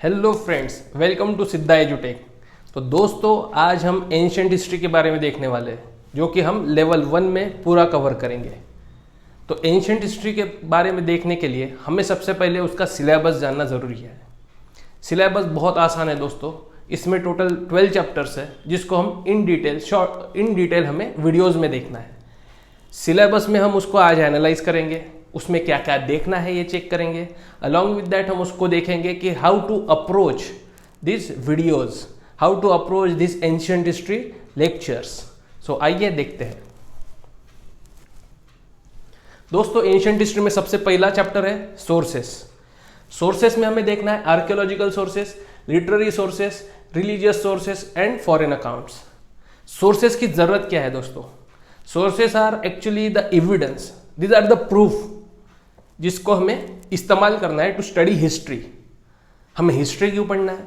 Hello friends, welcome to सिद्धा एजुटेक। तो दोस्तों, आज हम एंशिएंट हिस्ट्री के बारे में देखने वाले हैं, जो कि हम लेवल 1 में पूरा कवर करेंगे। तो एंशिएंट हिस्ट्री के बारे में देखने के लिए हमें सबसे पहले उसका सिलेबस जानना ज़रूरी है। सिलेबस बहुत आसान है दोस्तों, इसमें टोटल 12 चैप्टर्स है, जिसको हम इन डिटेल हमें वीडियोज़ में देखना है। सिलेबस में हम उसको आज एनालाइज करेंगे, उसमें क्या क्या देखना है ये चेक करेंगे। अलॉन्ग विद दैट हम उसको देखेंगे कि how to approach this videos, how to approach this ancient history lectures. So आइए देखते हैं दोस्तों। एंशिएंट हिस्ट्री में सबसे पहला चैप्टर है सोर्सेस। सोर्सेस में हमें देखना है archaeological sources, literary sources, religious sources and foreign accounts. Sources की जरूरत क्या है दोस्तों? Sources are actually the evidence, these are the proof, जिसको हमें इस्तेमाल करना है टू स्टडी हिस्ट्री। हमें हिस्ट्री क्यों पढ़ना है?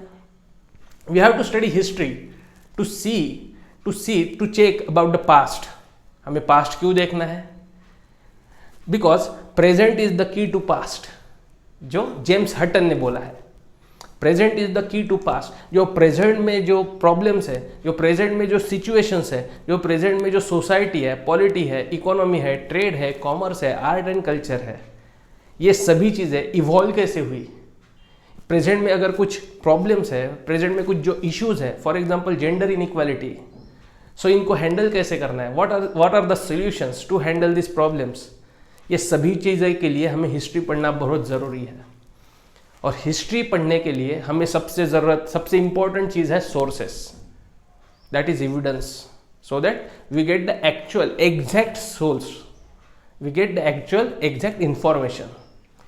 We have to study history to check about the past. हमें पास्ट क्यों देखना है? Because present is the key to past, जो जेम्स हटन ने बोला है। Present is the key to past. जो प्रेजेंट में जो प्रॉब्लम्स है, जो प्रेजेंट में जो सिचुएशंस है, जो प्रेजेंट में जो सोसाइटी है, पॉलिटी है, इकोनॉमी है, ट्रेड है, कॉमर्स है, आर्ट एंड कल्चर है, ये सभी चीज़ें इवॉल्व कैसे हुई। प्रेजेंट में अगर कुछ प्रॉब्लम्स है, प्रेजेंट में कुछ जो इश्यूज है, for example gender inequality, so इनको हैंडल कैसे करना है, what are the solutions to handle this problems. ये सभी चीज़ें के लिए हमें हिस्ट्री पढ़ना बहुत ज़रूरी है। और हिस्ट्री पढ़ने के लिए हमें सबसे इंपॉर्टेंट चीज़ है sources, that is evidence, so that we get the actual exact source, we get the actual exact information.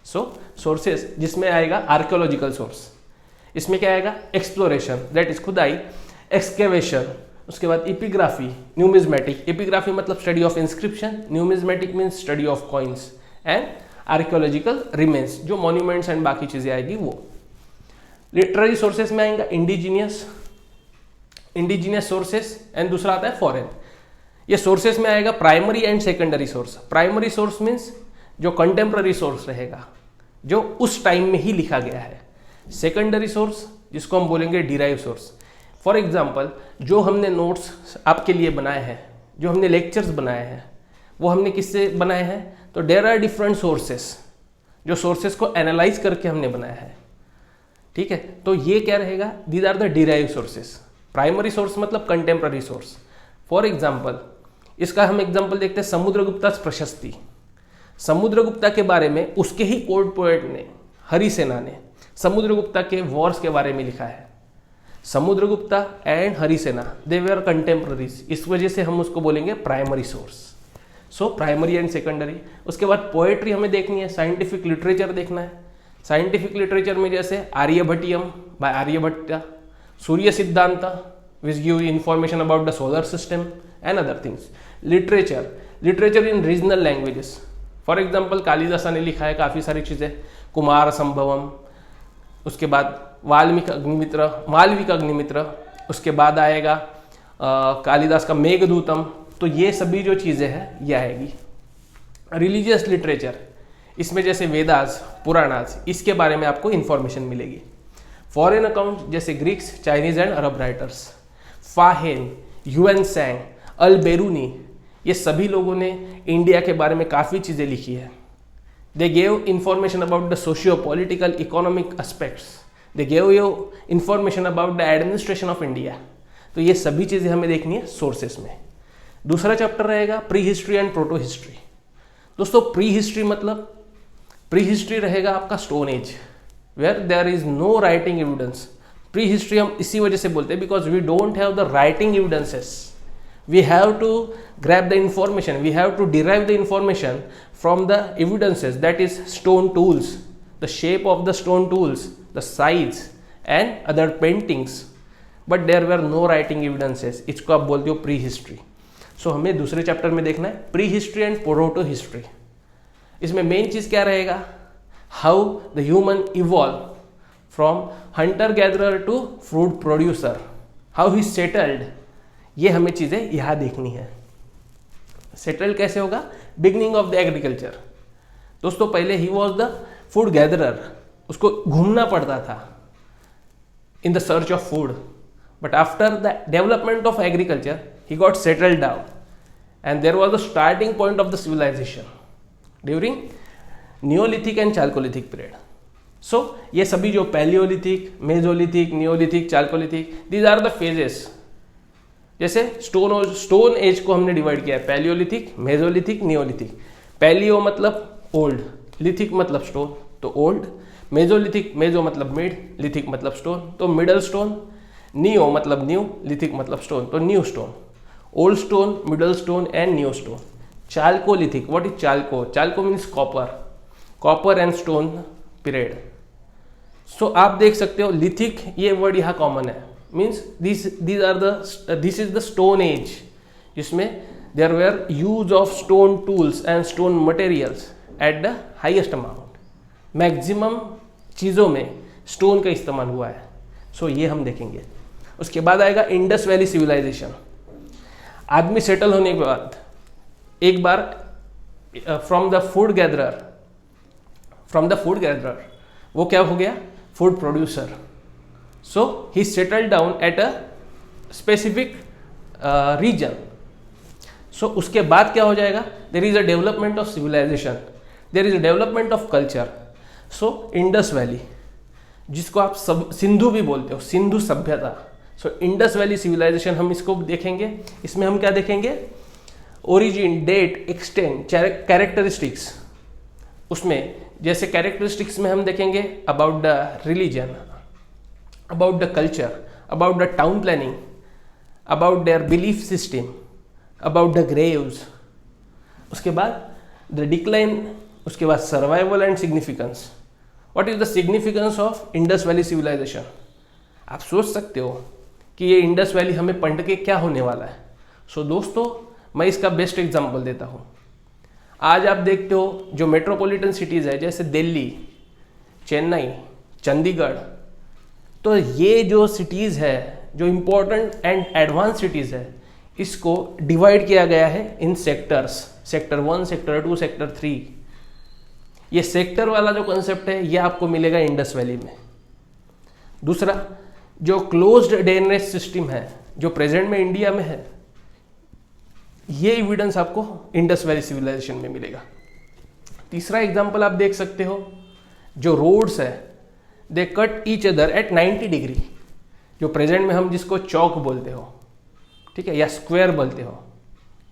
So sources, जिसमें आएगा आर्कियोलॉजिकल सोर्स, इसमें क्या आएगा? एक्सप्लोरेशन, दैट इज खुदाई, एक्सकेवेशन, उसके बाद एपिग्राफी, न्यूमिज्मेटिक। एपिग्राफी मतलब study of inscription, numismatic means study of coins, and archaeological remains, जो मॉन्यूमेंट्स एंड बाकी चीजें आएगी वो। लिटरेरी सोर्सेस में आएगा इंडिजिनियस सोर्सेस, एंड दूसरा आता है फॉरेन। ये सोर्सेस में आएगा primary and secondary source. Primary source means जो कंटेम्प्ररी सोर्स रहेगा, जो उस टाइम में ही लिखा गया है। सेकेंडरी सोर्स, जिसको हम बोलेंगे डिराइव सोर्स। फॉर एग्जाम्पल, जो हमने नोट्स आपके लिए बनाए हैं, जो हमने लेक्चर्स बनाए हैं, वो हमने किससे बनाए हैं? तो देयर आर डिफरेंट सोर्सेस, जो सोर्सेस को एनालाइज करके हमने बनाया है। ठीक है, तो ये क्या रहेगा? These are the derive sources. Primary source मतलब कंटेम्प्ररी सोर्स। फॉर एग्जाम्पल, इसका हम एग्जाम्पल देखते हैं समुद्रगुप्ता प्रशस्ति। समुद्रगुप्ता के बारे में उसके ही कोर्ट पोएट ने, हरिसेना ने, समुद्रगुप्ता के वॉर्स के बारे में लिखा है। समुद्रगुप्ता एंड हरिसेना, दे वर कंटेम्प्ररीज, इस वजह से हम उसको बोलेंगे primary source. So primary and secondary. उसके बाद पोएट्री हमें देखनी है, साइंटिफिक लिटरेचर देखना है। साइंटिफिक लिटरेचर में जैसे Aryabhatiyam bye Aryabhatta, Surya Siddhanta which give information about the solar system and other things. Literature in regional languages, for example Kalidasa ने लिखा है काफ़ी सारी चीज़ें, कुमार संभवम, उसके बाद वाल्मीकि अग्निमित्र, उसके बाद आएगा कालिदास का मेघदूतम। तो ये सभी जो चीज़ें हैं ये आएगी। रिलीजियस लिटरेचर, इसमें जैसे वेदास, पुराणास, इसके बारे में आपको इंफॉर्मेशन मिलेगी। फॉरेन अकाउंट जैसे Greeks, Chinese and Arab writers, Fahien, Hiuen Tsang, Al Beruni, ये सभी लोगों ने इंडिया के बारे में काफ़ी चीज़ें लिखी है। They gave information about the socio political economic aspects, they gave you information about the administration of India. तो ये सभी चीज़ें हमें देखनी है सोर्सेस में। दूसरा चैप्टर रहेगा prehistory and protohistory. दोस्तों, प्री हिस्ट्री रहेगा आपका stone age, where there is no writing evidence. Prehistory हम इसी वजह से बोलते हैं because we don't have the writing evidences. We have to grab the information, we have to derive the information from the evidences, that is stone tools, the shape of the stone tools, the size and other paintings, but there were no writing evidences. इसको आप बोलते हो pre history. सो हमें दूसरे chapter में देखना है prehistory and protohistory. इसमें मेन चीज़ क्या रहेगा? How the human evolve from hunter gatherer to food producer, how he settled, ये हमें चीज़ें यहाँ देखनी है। सेटल कैसे होगा? Beginning of the agriculture. दोस्तों, पहले he was the food gatherer, उसको घूमना पड़ता था, in the search of food. But after the development of agriculture, he got settled down, and there was the starting point of the civilization during Neolithic and Chalcolithic period. So ये सभी जो paleolithic, mesolithic, neolithic, chalcolithic, these are the phases. जैसे stone age को हमने divide किया है paleolithic, mesolithic, neolithic. Paleo मतलब old, lithic मतलब स्टोन तो ओल्ड, मेजोलिथिक, मेजो मतलब मिड, लिथिक मतलब स्टोन तो मिडल स्टोन, नियो मतलब न्यू, लिथिक मतलब स्टोन तो new stone, old stone, middle stone and new stone. Chalcolithic, what is chalco? Chalco means copper and stone period. So आप देख सकते हो लिथिक ये वर्ड यहाँ कॉमन है, means this is the stone age जिसमें there were use of stone tools and stone materials at the highest amount. Maximum चीज़ों में स्टोन का इस्तेमाल हुआ है. सो ये हम देखेंगे. उसके बाद आएगा इंडस वैली सिविलाइजेशन. आदमी सेटल होने के बाद एक बार फ्रॉम द फूड गैदरर वो क्या हो गया? Food producer. So he settle down at a specific region. So उसके बाद क्या हो जाएगा? There is a development of civilization, there is a development of culture. So Indus valley जिसको आप सब सिंधु भी बोलते हो, सिंधु सभ्यता. सो इंडस वैली सिविलाइजेशन हम इसको देखेंगे. इसमें हम क्या देखेंगे? Origin, date, extent, characteristics. उसमें जैसे कैरेक्टरिस्टिक्स में हम देखेंगे about the religion, about the culture, about the town planning, about their belief system, about the graves. उसके बाद द डिक्लाइन, उसके बाद survival and significance. What is the significance of Indus valley civilisation? आप सोच सकते हो कि ये इंडस वैली हमें पढ़ के क्या होने वाला है. सो दोस्तों मैं इसका बेस्ट एग्जांपल देता हूँ. आज आप देखते हो जो मेट्रोपॉलिटन सिटीज़ है जैसे दिल्ली, चेन्नई, चंडीगढ़, तो ये जो सिटीज़ है, जो इम्पोर्टेंट एंड एडवांस सिटीज़ है, इसको डिवाइड किया गया है इन सेक्टर्स, सेक्टर 1, सेक्टर 2, सेक्टर 3. ये सेक्टर वाला जो कॉन्सेप्ट है ये आपको मिलेगा इंडस वैली में. दूसरा जो क्लोज्ड ड्रेनेज सिस्टम है जो प्रेजेंट में इंडिया में है, ये एविडेंस आपको इंडस वैली सिविलाइजेशन में मिलेगा. तीसरा एग्जांपल आप देख सकते हो, जो रोड्स है they cut each other at 90 degree, जो प्रेजेंट में हम जिसको चौक बोलते हो, ठीक है, या स्क्वायर बोलते हो,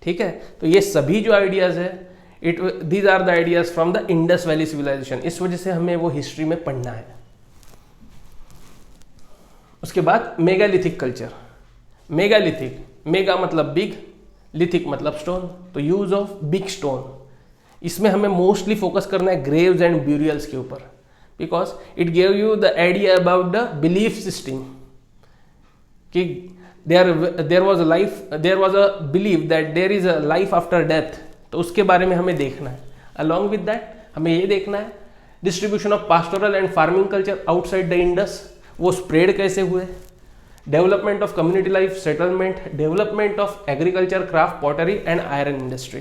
ठीक है. तो ये सभी जो आइडियाज है these are the ideas from the Indus valley civilization. इस वजह से हमें वो हिस्ट्री में पढ़ना है. उसके बाद मेगालिथिक कल्चर. मेगालिथिक, मेगा मतलब बिग, लिथिक मतलब स्टोन, तो यूज ऑफ बिग स्टोन. इसमें हमें मोस्टली फोकस करना है ग्रेव्स एंड ब्यूरियल्स के ऊपर, because it give you the idea about the belief system कि there was a believe that there is a life after death. तो उसके बारे में हमें देखना है. अलॉन्ग विद दैट हमें ये देखना है distribution of pastoral and farming culture outside the Indus, वो स्प्रेड कैसे हुए, development of community life, settlement, development of agriculture, craft, pottery and iron industry.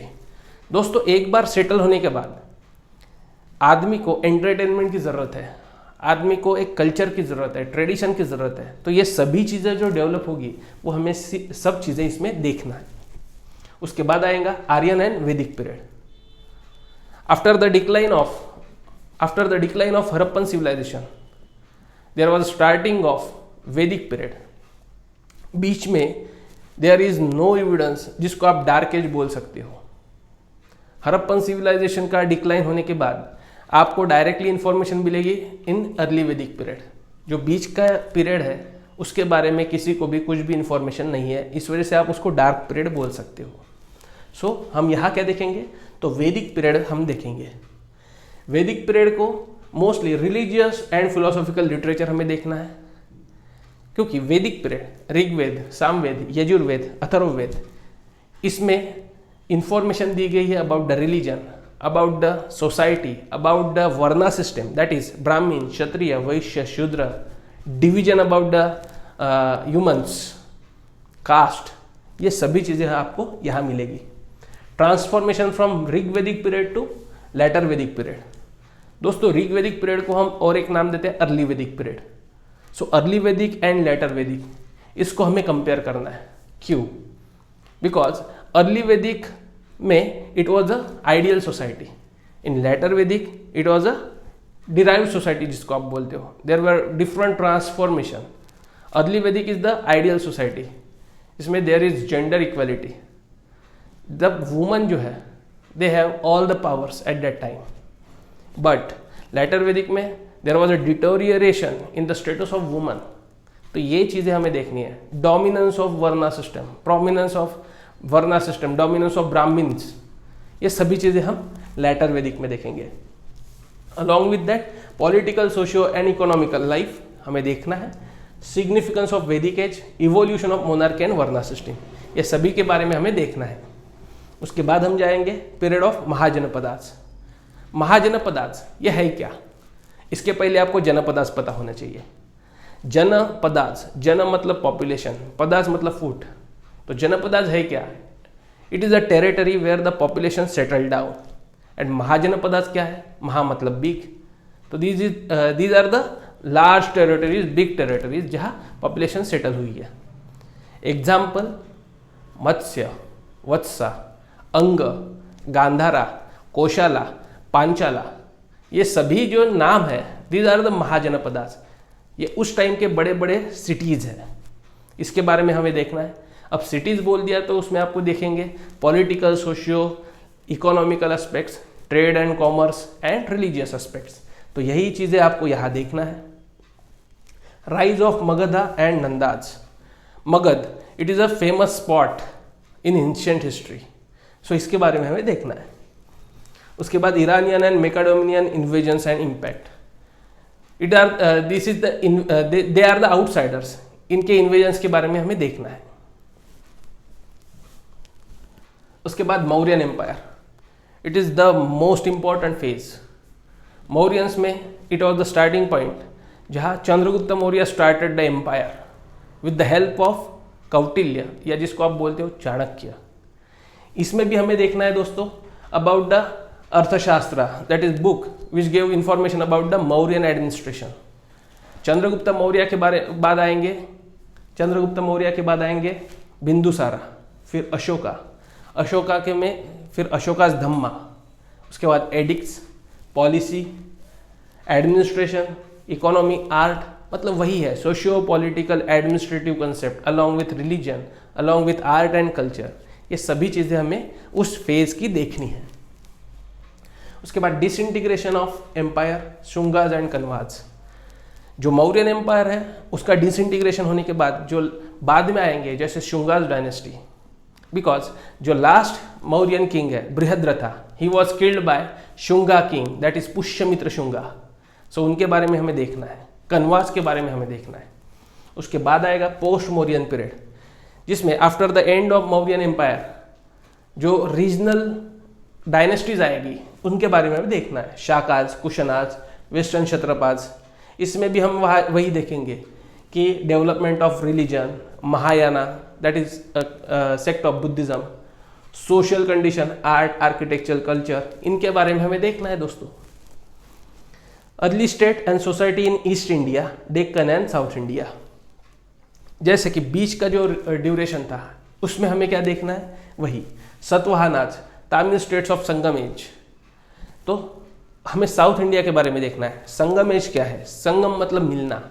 दोस्तों एक बार सेटल होने के बाद आदमी को एंटरटेनमेंट की ज़रूरत है, आदमी को एक कल्चर की ज़रूरत है, ट्रेडिशन की ज़रूरत है. तो ये सभी चीज़ें जो डेवलप होगी वो हमें सब चीज़ें इसमें देखना है. उसके बाद आएगा Aryan and Vedic period. After the decline of Harappan civilization there was starting of Vedic period. बीच में देयर इज नो एविडेंस, जिसको आप डार्क एज बोल सकते हो. हड़प्पन सिविलाइजेशन का डिक्लाइन होने के बाद आपको डायरेक्टली इंफॉर्मेशन मिलेगी इन अर्ली वैदिक पीरियड. जो बीच का पीरियड है उसके बारे में किसी को भी कुछ भी इंफॉर्मेशन नहीं है, इस वजह से आप उसको डार्क पीरियड बोल सकते हो. सो हम यहाँ क्या देखेंगे? तो वैदिक पीरियड हम देखेंगे. वैदिक पीरियड को mostly religious and philosophical literature हमें देखना है, क्योंकि वैदिक पीरियड ऋग्वेद, सामवेद, यजुर्वेद, अथर्ववेद, इसमें इंफॉर्मेशन दी गई है about the religion, about the society, about the varna system, that is Brahmin, Kshatriya, Vaishya, Shudra, division about the humans, caste. ये सभी चीज़ें आपको यहाँ मिलेगी. Transformation from Rigvedic period to later Vedic period. दोस्तों ऋग्वेदिक पीरियड को हम और एक नाम देते हैं अर्ली वैदिक पीरियड. सो अर्ली वैदिक एंड लेटर वैदिक, इसको हमें कंपेयर करना है। क्यों? बिकॉज अर्ली वैदिक में it was a ideal society, in later Vedic it was a derived society जिसको आप बोलते हो। There were different transformation. Early Vedic is the ideal society, इसमें there is gender equality, the woman जो है they have all the powers at that time. But later Vedic में there was a deterioration in the status of woman. तो ये चीज़ें हमें देखनी है। Dominance of varna system, prominence of varna system, dominance of Brahmins, ये सभी चीज़ें हम लेटर वैदिक में देखेंगे। Along with that political, socio and economical life हमें देखना है। Significance of Vedic age, evolution of monarchy and varna system, ये सभी के बारे में हमें देखना है। उसके बाद हम जाएंगे पीरियड ऑफ महाजनपदास। महाजनपदास ये है क्या? इसके पहले आपको जनपदास पता होना चाहिए। जनपदास, जन मतलब पॉपुलेशन, पदास मतलब फूट। तो जनपदास है क्या? It is a territory where the population settle down. And mahajanapadas क्या है? महा मतलब बिग। तो these are the large territories, big territories जहाँ पॉपुलेशन सेटल हुई है। एग्जाम्पल मत्स्य, वत्सा, अंग, गांधारा, कोशाला, पांचाला, ये सभी जो नाम है दीज आर द महाजनपदास। ये उस टाइम के बड़े बड़े सिटीज़ हैं, इसके बारे में हमें देखना है। अब सिटीज़ बोल दिया तो उसमें आपको देखेंगे political, socio economical aspects, trade and commerce and religious aspects. तो यही चीज़ें आपको यहाँ देखना है। Rise of Magadha and Nandas. Magadha it is a famous spot in ancient history, so इसके बारे में हमें देखना है। उसके बाद Iranian and Macedonian invasions and impact. It are this is they are the outsiders, इनके इन्वेजन्स के बारे में हमें देखना है। उसके बाद Mauryan empire, it is the most important phase. Mauryans में it was the starting point जहाँ Chandragupta Maurya started the empire with the help of Kautilya, या जिसको आप बोलते हो चाणक्य। इसमें भी हमें देखना है दोस्तों अबाउट द अर्थशास्त्र, that is book which gave information about the Mauryan administration. Chandragupta Maurya के बाद आएंगे, चंद्रगुप्त मौर्य के बाद आएंगे बिंदुसारा, फिर अशोका, अशोका के में फिर अशोकास धम्मा, उसके बाद addicts, policy, administration, economy, art, मतलब वही है socio political administrative concept along with religion, along with art and culture. ये सभी चीज़ें हमें उस फेज की देखनी है। उसके बाद disintegration of empire, Shungas and कन्वाज। जो मौर्यन एम्पायर है उसका डिसइंटीग्रेशन होने के बाद जो बाद में आएंगे जैसे शुंगाज डायनेस्टी, बिकॉज जो लास्ट मौर्यन किंग है Brihadratha, he was killed by Shunga king, that is Pushyamitra Shunga. So उनके बारे में हमें देखना है। कन्वाज के बारे में हमें देखना है। उसके बाद आएगा पोस्ट मौर्यन पीरियड, जिसमें after the end of Mauryan empire जो रीजनल डायनेस्टीज आएगी उनके बारे में हमें देखना है। शाकाज, कुशनाज, वेस्टर्न क्षत्रपाज। इसमें भी हम वही देखेंगे कि development of religion, Mahayana that is sect of Buddhism, social condition, art, architecture, culture, इनके बारे में हमें देखना है दोस्तों। Early state and society in east India, Deccan and south India. जैसे कि बीच का जो ड्यूरेशन था उसमें हमें क्या देखना है, वही सतवाहनाज, तामिल स्टेट्स ऑफ संगम एज। तो हमें साउथ इंडिया के बारे में देखना है। संगम एज क्या है? संगम मतलब मिलना।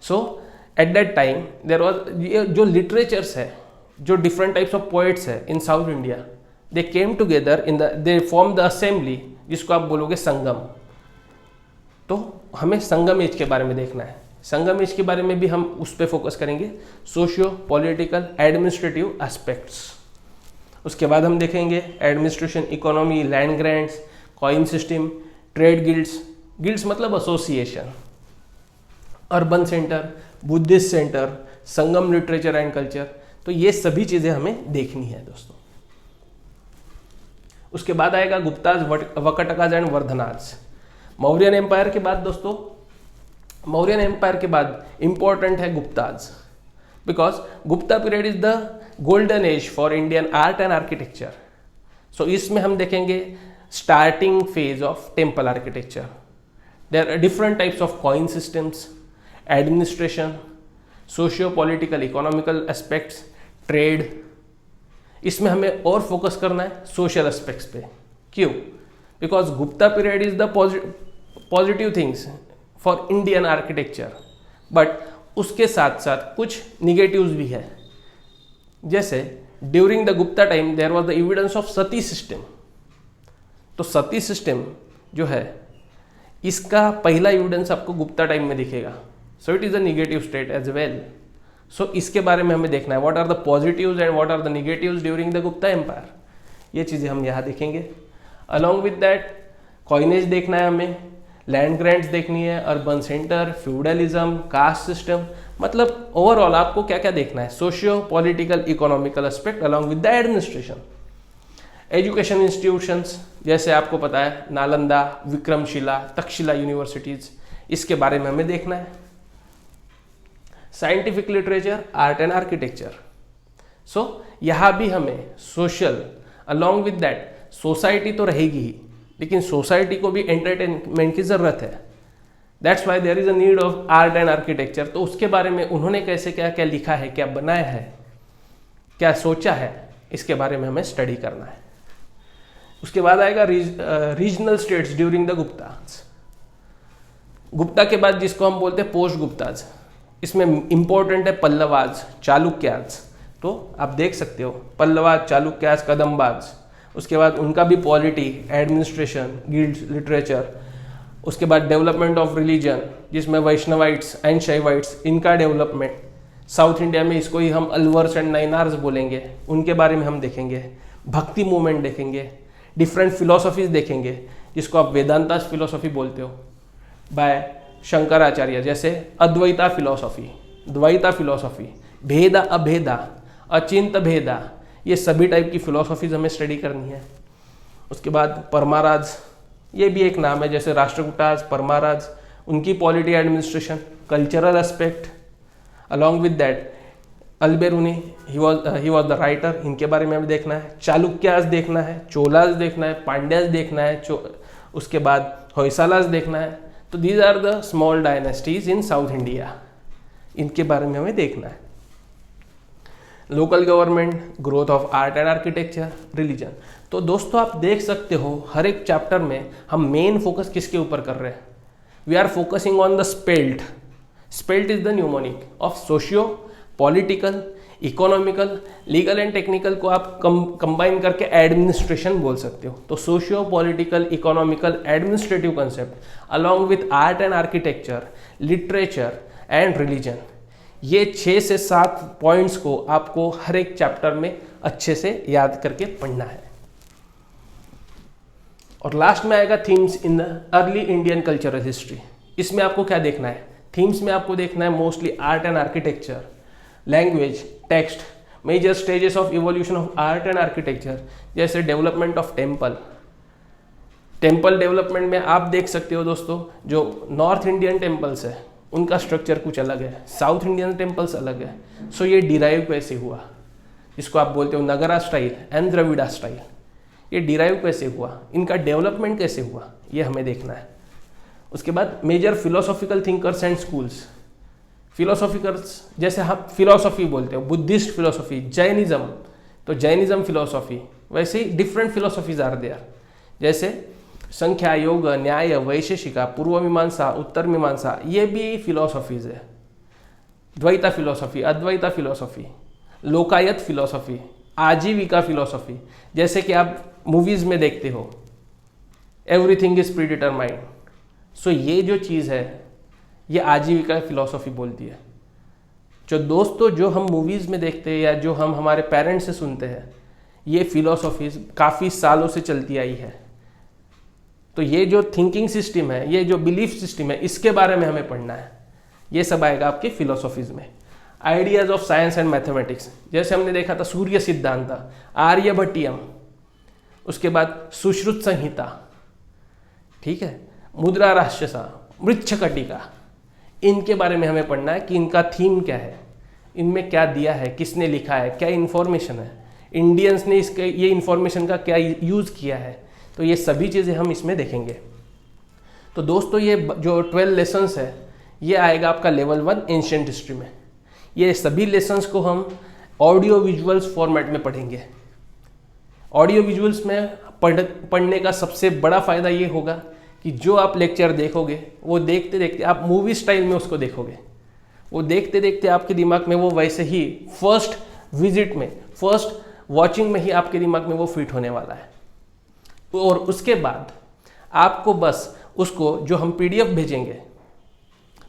So at that time there was, जो लिटरेचर्स है, जो डिफरेंट टाइप्स ऑफ पोएट्स है in south India, they came together in the, they form the assembly, जिसको आप बोलोगे संगम। तो हमें संगम एज के बारे में देखना है। संगम एज के बारे में भी हम उस पर फोकस करेंगे, सोशियो पॉलिटिकल एडमिनिस्ट्रेटिव एस्पेक्ट्स। उसके बाद हम देखेंगे administration, economy, land grants, coin system, trade guilds, guilds मतलब association, urban center, Buddhist center, Sangam literature and culture. तो ये सभी चीज़ें हमें देखनी है दोस्तों। उसके बाद आएगा गुप्ताज, वकटकाज एंड वर्धनाज। मौर्यन एम्पायर के बाद दोस्तों, मौर्यन एम्पायर के बाद इंपॉर्टेंट है Guptas, because Gupta period is the golden age for Indian art and architecture. So इसमें हम देखेंगे starting phase of temple architecture. There are different types of coin systems, administration, socio political economical aspects, trade. इसमें हमें और focus करना है social aspects पे। क्यों? Because Gupta period is the positive things for Indian architecture, but उसके साथ साथ कुछ निगेटिव्स भी है। जैसे during the Gupta time there was the evidence of sati system. तो सती सिस्टम जो है इसका पहला एविडेंस आपको गुप्ता टाइम में दिखेगा। So it is a negative state as well. So इसके बारे में हमें देखना है, what are the positives and what are the negatives during the Gupta empire. ये चीज़ें हम यहाँ देखेंगे। अलॉन्ग विद दैट कॉइनेज देखना है हमें, लैंड ग्रांट्स देखनी है, urban centre, feudalism, caste system. मतलब ओवरऑल आपको क्या क्या देखना है, socio political economical aspect along with the administration. Education institutions जैसे आपको पता है नालंदा, विक्रमशिला, तक्षशिला यूनिवर्सिटीज, इसके बारे में हमें देखना है। Scientific literature, art and architecture. So यहाँ भी हमें social along with that society तो रहेगी ही, लेकिन सोसाइटी को भी एंटरटेनमेंट की ज़रूरत है। That's why there is a need of art and architecture. तो उसके बारे में उन्होंने कैसे क्या क्या लिखा है, क्या बनाया है, क्या सोचा है, इसके बारे में हमें स्टडी करना है। उसके बाद आएगा regional states during the Gupta's. Gupta के बाद जिसको हम बोलते हैं पोस्ट गुप्ताज, इसमें इंपॉर्टेंट है पल्लवाज, चालुक्याज। तो आप देख सकते हो पल्लवाज, चालुक्याज, कदम्बाज। उसके बाद उनका भी पॉलिटी, एडमिनिस्ट्रेशन, गिल्ड्स, लिटरेचर। उसके बाद डेवलपमेंट ऑफ रिलीजन जिसमें वैष्णवाइट्स एंड शैवाइट्स, इनका डेवलपमेंट। साउथ इंडिया में इसको ही हम अलवर्स एंड नायनार्स बोलेंगे, उनके बारे में हम देखेंगे। भक्ति मूवमेंट देखेंगे, डिफरेंट फिलोसॉफीज देखेंगे जिसको आप वेदांता फिलोसॉफी बोलते हो बाय शंकराचार्य, जैसे अद्वैता फिलोसॉफी, द्वैता फिलोसॉफी, भेदा अभेदा, अचिंत भेदा, ये सभी टाइप की फिलोसॉफीज हमें स्टडी करनी है। उसके बाद परमाराज, ये भी एक नाम है, जैसे राष्ट्रकूटाज, परमाराज, उनकी polity, administration, cultural aspect. Along with that Alberuni, he was the writer, इनके बारे में हमें देखना है। चालुक्याज देखना है, चोलाज देखना है, पांड्याज देखना है, उसके बाद होयसालाज देखना है। तो these are the small dynasties in south India, इनके बारे में हमें देखना है। Local government, growth of art and architecture, religion. तो दोस्तों आप देख सकते हो हर एक चैप्टर में हम मेन फोकस किसके ऊपर कर रहे हैं। We are focusing on the SPELT. SPELT is the mnemonic of socio political, economical, legal and technical को आप कंबाइन करके एडमिनिस्ट्रेशन बोल सकते हो। तो socio political, economical, administrative concept along with art and architecture, literature and religion, ये 6 से 7 points को आपको हर एक चैप्टर में अच्छे से याद करके पढ़ना है। और लास्ट में आएगा themes in the early Indian cultural history. इसमें आपको क्या देखना है, थीम्स में आपको देखना है mostly art and architecture, language, text, major stages of evolution of art and architecture, जैसे development of temple. Temple development में आप देख सकते हो दोस्तों, जो नॉर्थ इंडियन टेम्पल्स है उनका स्ट्रक्चर कुछ अलग है, साउथ इंडियन टेम्पल्स अलग है। सो ये डिराइव कैसे हुआ, जिसको आप बोलते हो नगरा स्टाइल एंड द्रविड़ा स्टाइल, ये डिराइव कैसे हुआ, इनका डेवलपमेंट कैसे हुआ, ये हमें देखना है। उसके बाद major philosophical thinkers and schools. Philosophicals जैसे हम फिलोसॉफी बोलते हो, बुद्धिस्ट फिलोसॉफी, जैनिज्म, तो जैनिज्म फिलोसॉफी, वैसे ही डिफरेंट फिलोसॉफीज आर देयर, जैसे संख्या, योग, न्याय, वैशेषिका, पूर्व मीमांसा, उत्तर मीमांसा, ये भी फिलोसॉफीज है। द्वैता फिलोसॉफी, अद्वैता फिलोसॉफी, लोकायत फिलोसॉफी, आजीविका फिलोसॉफी, जैसे कि आप मूवीज में देखते हो एवरीथिंग इज प्री डिटरमाइंड। सो ये जो चीज़ है ये आजीविका फिलोसॉफी बोलती है। जो दोस्तों जो हम मूवीज़ में देखते हैं या जो हम हमारे पेरेंट्स से सुनते हैं, ये फिलोसॉफीज काफ़ी सालों से चलती आई है। तो ये जो थिंकिंग सिस्टम है, ये जो बिलीफ सिस्टम है, इसके बारे में हमें पढ़ना है। ये सब आएगा आपके फिलोसॉफीज में। Ideas of science and mathematics, जैसे हमने देखा था सूर्य सिद्धांत, आर्यभट्टियम, उसके बाद सुश्रुत संहिता, ठीक है, मुद्रा राक्षसा, मृच्छकटिका, इनके बारे में हमें पढ़ना है कि इनका थीम क्या है, इनमें क्या दिया है, किसने लिखा है, क्या इन्फॉर्मेशन है, इंडियंस ने इसके ये इन्फॉर्मेशन का क्या यूज़ किया है। तो ये सभी चीज़ें हम इसमें देखेंगे। तो दोस्तों ये जो 12 लेसन्स है ये आएगा आपका लेवल 1 एंशिएंट हिस्ट्री में। ये सभी लेसन्स को हम ऑडियो विजुअल्स फॉर्मेट में पढ़ेंगे। ऑडियो विजुअल्स में पढ़ने का सबसे बड़ा फ़ायदा ये होगा कि जो आप लेक्चर देखोगे वो देखते देखते आप मूवी स्टाइल में उसको देखोगे। वो देखते देखते आपके दिमाग में वो वैसे ही फर्स्ट विजिट में, फर्स्ट वॉचिंग में ही आपके दिमाग में वो फिट होने वाला है। और उसके बाद आपको बस उसको, जो हम पीडीएफ भेजेंगे,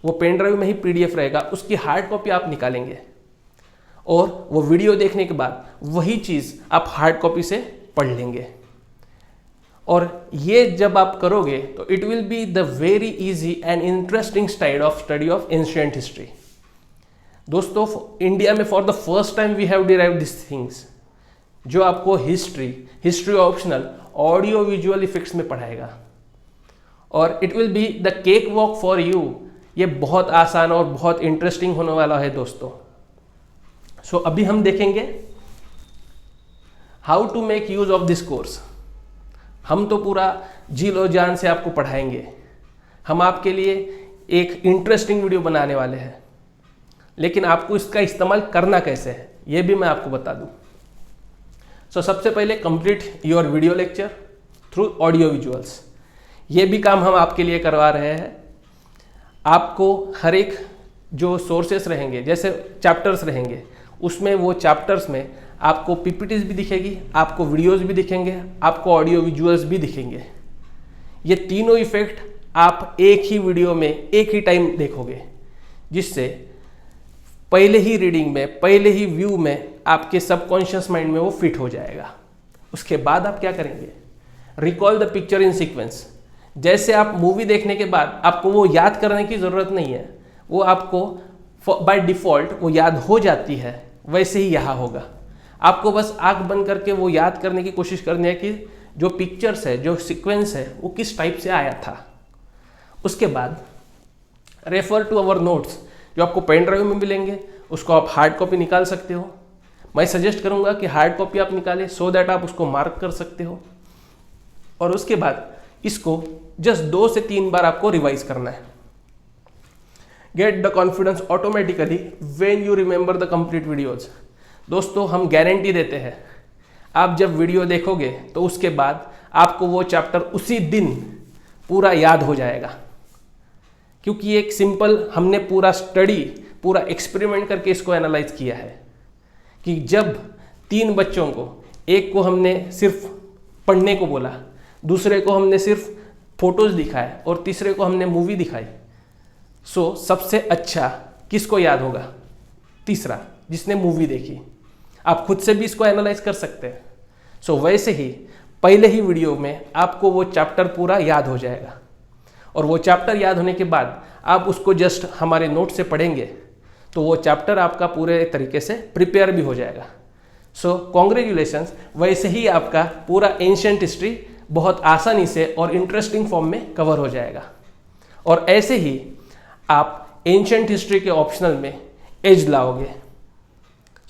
वो पेन ड्राइव में ही पीडीएफ रहेगा, उसकी हार्ड कॉपी आप निकालेंगे और वो वीडियो देखने के बाद वही चीज़ आप हार्ड कॉपी से पढ़ लेंगे। और ये जब आप करोगे तो it will be the very easy and interesting style of study of ancient history. दोस्तों, इंडिया में for the first time we have derived this things, जो आपको history optional audio visual effects में पढ़ाएगा। और it will be the cake walk for you. ये बहुत आसान और बहुत इंटरेस्टिंग होने वाला है दोस्तों। सो अभी हम देखेंगे how to make use of this course. हम तो पूरा जी लो जान से आपको पढ़ाएंगे। हम आपके लिए एक इंटरेस्टिंग वीडियो बनाने वाले हैं, लेकिन आपको इसका इस्तेमाल करना कैसे है ये भी मैं आपको बता दूं। सो सबसे पहले complete your video lecture through audio visuals. ये भी काम हम आपके लिए करवा रहे हैं। आपको हर एक जो सोर्सेस रहेंगे, जैसे चैप्टर्स रहेंगे, उसमें वो चैप्टर्स में आपको पीपीटीज भी दिखेगी, आपको वीडियोस भी दिखेंगे, आपको ऑडियो विजुअल्स भी दिखेंगे। ये तीनों इफेक्ट आप एक ही वीडियो में एक ही टाइम देखोगे, जिससे पहले ही रीडिंग में, पहले ही व्यू में आपके सबकॉन्शियस माइंड में वो फिट हो जाएगा। उसके बाद आप क्या करेंगे, recall the picture in sequence. जैसे आप मूवी देखने के बाद आपको वो याद करने की ज़रूरत नहीं है, वो आपको बाय डिफ़ॉल्ट वो याद हो जाती है, वैसे ही यहाँ होगा। आपको बस आंख बंद करके वो याद करने की कोशिश करनी है कि जो पिक्चर्स है, जो सीक्वेंस है, वो किस टाइप से आया था। उसके बाद रेफर टू अवर नोट्स, जो आपको पेन ड्राइव में मिलेंगे, उसको आप हार्ड कॉपी निकाल सकते हो। मैं सजेस्ट करूंगा कि हार्ड कॉपी आप निकालें, सो दैट आप उसको मार्क कर सकते हो। और उसके बाद इसको जस्ट 2 से 3 बार आपको रिवाइज करना है। Get the confidence automatically when you remember the complete videos. दोस्तों, हम गारंटी देते हैं, आप जब वीडियो देखोगे तो उसके बाद आपको वो चैप्टर उसी दिन पूरा याद हो जाएगा, क्योंकि एक सिंपल हमने पूरा स्टडी, पूरा एक्सपेरिमेंट करके इसको एनालाइज किया है कि जब 3 बच्चों को, एक को हमने सिर्फ पढ़ने को बोला, दूसरे को हमने सिर्फ फोटोज दिखाए और तीसरे को हमने मूवी दिखाई, सो सबसे अच्छा किसको याद होगा? तीसरा, जिसने मूवी देखी। आप खुद से भी इसको एनालाइज कर सकते हैं। सो वैसे ही पहले ही वीडियो में आपको वो चैप्टर पूरा याद हो जाएगा, और वो चैप्टर याद होने के बाद आप उसको जस्ट हमारे नोट से पढ़ेंगे तो वो चैप्टर आपका पूरे तरीके से प्रिपेयर भी हो जाएगा। सो कॉन्ग्रेचुलेशंस, वैसे ही आपका पूरा एंशिएंट हिस्ट्री बहुत आसानी से और इंटरेस्टिंग फॉर्म में कवर हो जाएगा। और ऐसे ही आप एंशिएंट हिस्ट्री के ऑप्शनल में एज लाओगे।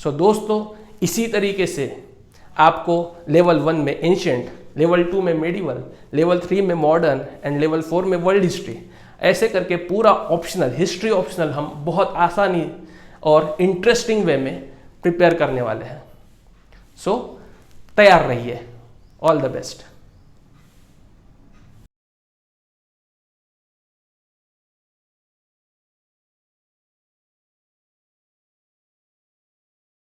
सो दोस्तों, इसी तरीके से आपको लेवल 1 में एंशिएंट, लेवल 2 में मेडिवल, लेवल 3 में मॉडर्न एंड लेवल 4 में वर्ल्ड हिस्ट्री, ऐसे करके पूरा ऑप्शनल, हिस्ट्री ऑप्शनल हम बहुत आसानी और इंटरेस्टिंग वे में प्रिपेयर करने वाले हैं। सो तैयार रहिए। All the best.